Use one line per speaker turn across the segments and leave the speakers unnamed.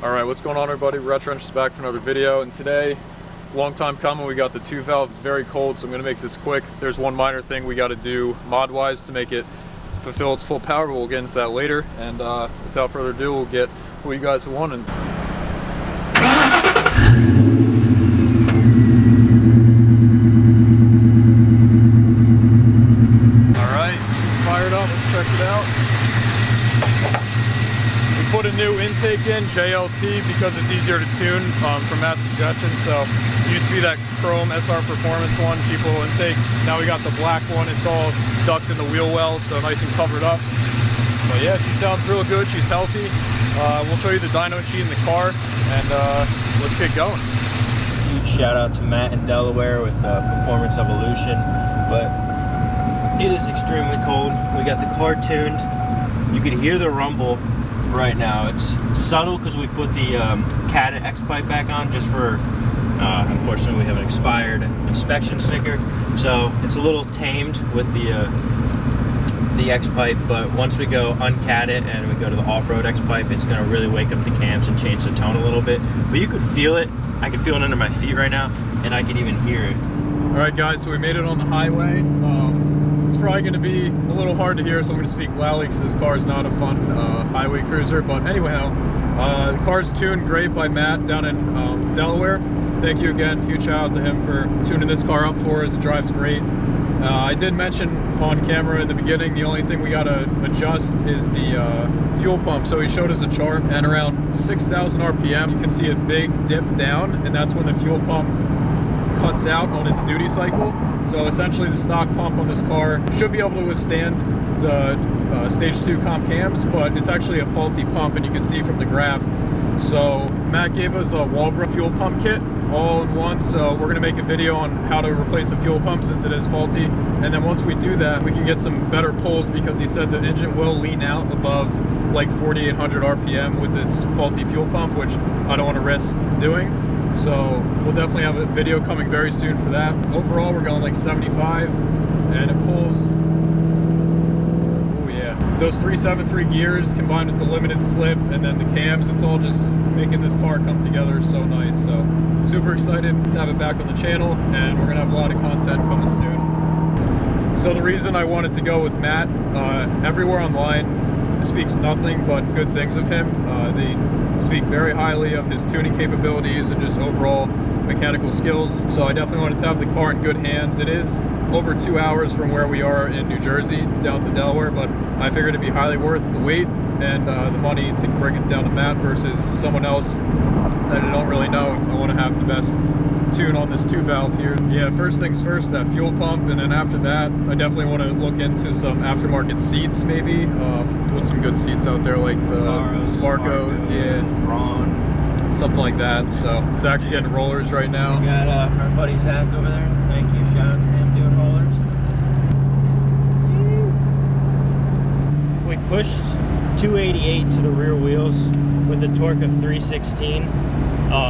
Alright, what's going on everybody? Retrench is back for another video, and today, long time coming, we got the 2 valve. It's very cold, so I'm going to make this quick. There's one minor thing we got to do mod-wise to make it fulfill its full power, but we'll get into that later. And without further ado, we'll get what you guys have wanted. Alright, it's fired up. Let's check it out. Put a new intake in, JLT, because it's easier to tune from mass projection. So it used to be that chrome SR Performance one, cheap little intake. Now we got the black one. It's all ducked in the wheel well, so nice and covered up. But yeah, she sounds real good. She's healthy. We'll show you the dyno sheet in the car, and let's get going.
Huge shout out to Matt in Delaware with Performance Evolution. But it is extremely cold. We got the car tuned. You can hear the rumble right now. It's subtle because we put the CAD X pipe back on just for unfortunately we have an expired inspection sticker, so it's a little tamed with the X pipe. But once we go uncat it and we go to the off-road X pipe, it's going to really wake up the cams and change the tone a little bit. But you could feel it. I can feel it under my feet right now, and I can even hear it.
All right guys, so we made it on the highway. It's probably going to be a little hard to hear, so I'm going to speak loudly because this car is not a fun highway cruiser. But anyhow, the car's tuned great by Matt down in Delaware. Thank you again. Huge shout out to him for tuning this car up for us. It drives great. I did mention on camera in the beginning, the only thing we got to adjust is the fuel pump. So he showed us a chart, and around 6,000 RPM, you can see a big dip down, and that's when the fuel pump cuts out on its duty cycle. So essentially the stock pump on this car should be able to withstand the stage 2 comp cams, but it's actually a faulty pump, and you can see from the graph. So Matt gave us a Walbra fuel pump kit all in one, so we're going to make a video on how to replace the fuel pump since it is faulty. And then once we do that, we can get some better pulls, because he said the engine will lean out above like 4,800 RPM with this faulty fuel pump, which I don't want to risk doing. So we'll definitely have a video coming very soon for that. Overall, we're going like 75, and it pulls, oh yeah, those 373 gears combined with the limited slip and then the cams, it's all just making this car come together so nice. So super excited to have it back on the channel, and we're gonna have a lot of content coming soon. So the reason I wanted to go with Matt, everywhere online speaks nothing but good things of him. They speak very highly of his tuning capabilities and just overall mechanical skills. So I definitely wanted to have the car in good hands. It is over 2 hours from where we are in New Jersey down to Delaware, but I figured it'd be highly worth the wait and the money to bring it down to Matt versus someone else that I don't really know. I want to have the best tune on this 2 valve here. Yeah, first things first, that fuel pump, and then after that I definitely want to look into some aftermarket seats, maybe with some good seats out there like the Sparco, yeah,
Braun,
something like that. So Zach's getting rollers right now.
We got our buddy Zach over there. Thank you, shout out to him doing rollers. We pushed 288 to the rear wheels with a torque of 316.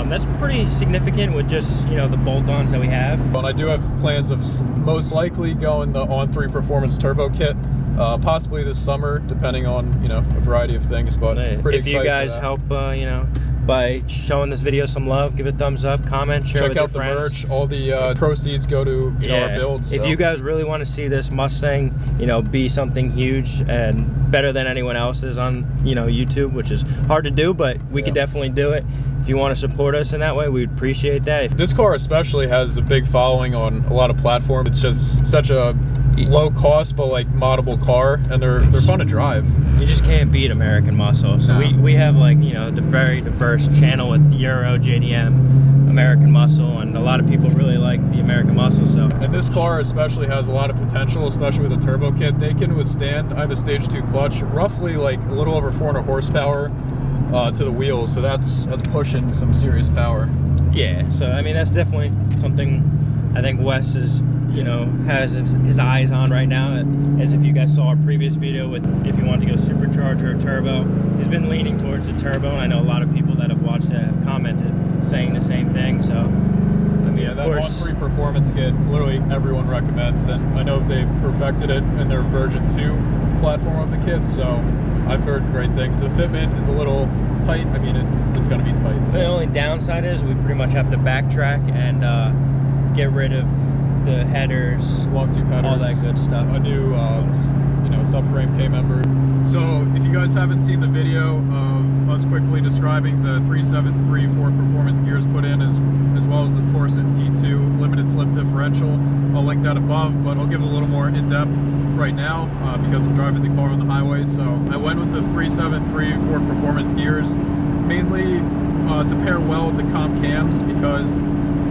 That's pretty significant with just, you know, the bolt-ons that we have.
And I do have plans of most likely going the On3 Performance Turbo Kit, possibly this summer, depending on, you know, a variety of things. But pretty
if you guys help, you know, by showing this video some love, give it a thumbs up, comment, share with your friends.
Check out the merch. All the proceeds go to you know, our builds. So.
If you guys really want to see this Mustang, you know, be something huge and better than anyone else's on, you know, YouTube, which is hard to do, but we could definitely do it. If you want to support us in that way, we'd appreciate that.
This car especially has a big following on a lot of platforms. It's just such a low cost but like moddable car, and they're fun to drive.
You just can't beat American Muscle. So we have, like, you know, the very diverse channel with Euro, JDM, American Muscle, and a lot of people really like the American Muscle. So,
and this car especially has a lot of potential, especially with a turbo kit. They can withstand, I have a stage 2 clutch, roughly like a little over 400 horsepower to the wheels, so that's pushing some serious power.
Yeah, so I mean, that's definitely something I think Wes is, you know, has his eyes on right now. As if you guys saw our previous video with if you want to go supercharger or turbo, he's been leaning towards the turbo, and I know a lot of people that have watched it have commented saying the same thing. So I mean,
yeah, that On3 Performance kit, literally everyone recommends, and I know they've perfected it in their version 2 platform of the kit, so I've heard great things. The fitment is a little tight. I mean, it's going to be tight. So.
The only downside is we pretty much have to backtrack and get rid of the headers,
long tube headers,
all that good stuff.
A new, you know, subframe K-member. So if you guys haven't seen the video of us quickly describing the 3734 performance gears put in, as well as the Torsen T2 limited slip differential, I'll link that above, but I'll give a little more in-depth right now because I'm driving the car on the highway. So I went with the 3734 performance gears, mainly to pair well with the comp cams, because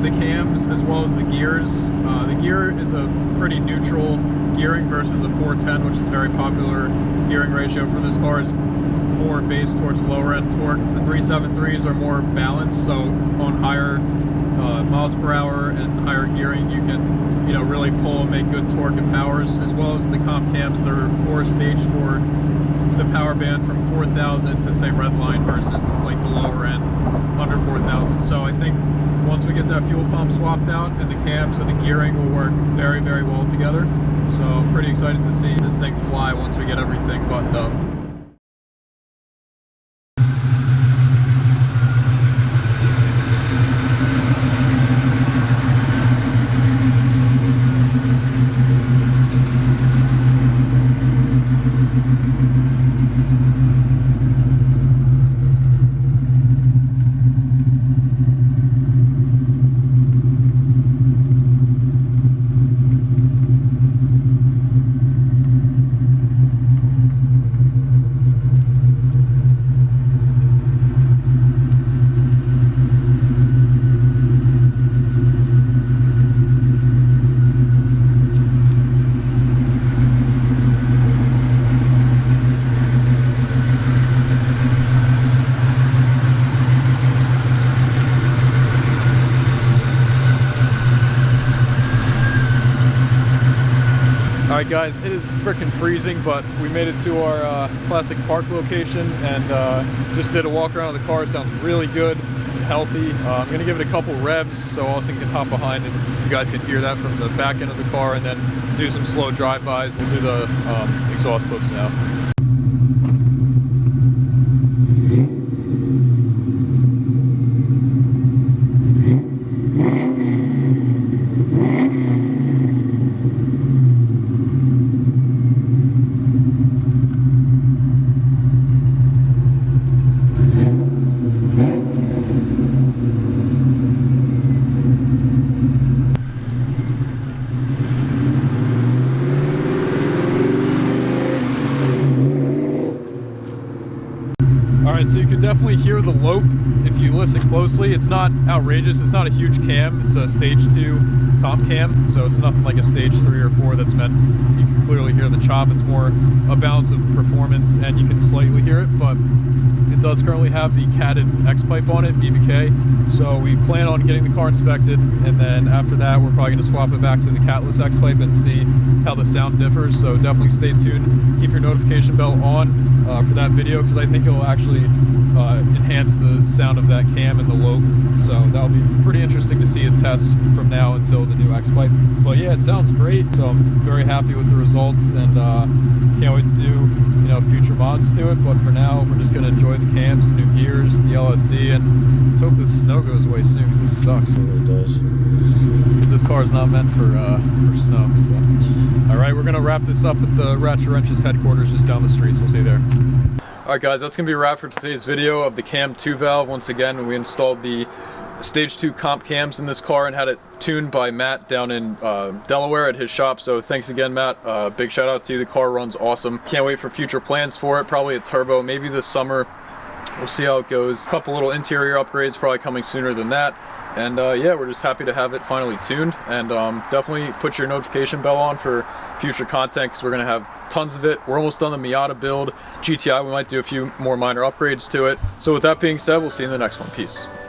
the cams as well as the gears, the gear is a pretty neutral gearing versus a 410, which is a very popular gearing ratio for this car, is more based towards lower end torque. The 373s are more balanced, so on higher miles per hour and higher gearing you can, you know, really pull and make good torque and powers, as well as the comp cams. They're more staged for the power band from 4,000 to say redline versus like the lower end under 4,000. So I think once we get that fuel pump swapped out and the cams and the gearing will work very, very well together. So I'm pretty excited to see this thing fly once we get everything buttoned up. Alright guys, it is freaking freezing, but we made it to our classic park location and just did a walk around of the car. It sounds really good and healthy. I'm going to give it a couple revs so Austin can hop behind and you guys can hear that from the back end of the car, and then do some slow drive-bys and do the exhaust clips now. Alright, so you can definitely hear the lope if you listen closely. It's not outrageous, it's not a huge cam, it's a stage 2 comp cam, so it's nothing like a stage 3 or 4 that's meant, you can clearly hear the chop. It's more a balance of performance and you can slightly hear it, but it does currently have the catted X-pipe on it, BBK, so we plan on getting the car inspected, and then after that we're probably going to swap it back to the catless X-pipe and see how the sound differs. So definitely stay tuned, keep your notification bell on for that video, because I think it will actually enhance the sound of that cam and the lope, so that'll be pretty interesting to see a test from now until the new X-pipe. But yeah, it sounds great, so I'm very happy with the results, and can't wait to do, you know, future mods to it. But for now, we're just going to enjoy the cams, the new gears, the LSD, and let's hope this snow goes away soon, because this sucks.
It really does.
Because this car is not meant for snow. So. Alright, we're going to wrap this up at the Ratchet Wrenches headquarters just down the street, so we'll see you there. Alright guys, that's going to be a wrap for today's video of the Cam 2 valve. Once again, we installed the Stage 2 comp cams in this car and had it tuned by Matt down in Delaware at his shop. So thanks again, Matt. Big shout out to you. The car runs awesome. Can't wait for future plans for it. Probably a turbo, maybe this summer. We'll see how it goes. A couple little interior upgrades probably coming sooner than that. And yeah, we're just happy to have it finally tuned. And definitely put your notification bell on for future content, because we're going to have tons of it. We're almost done the Miata build. GTI, we might do a few more minor upgrades to it. So with that being said, we'll see you in the next one. Peace.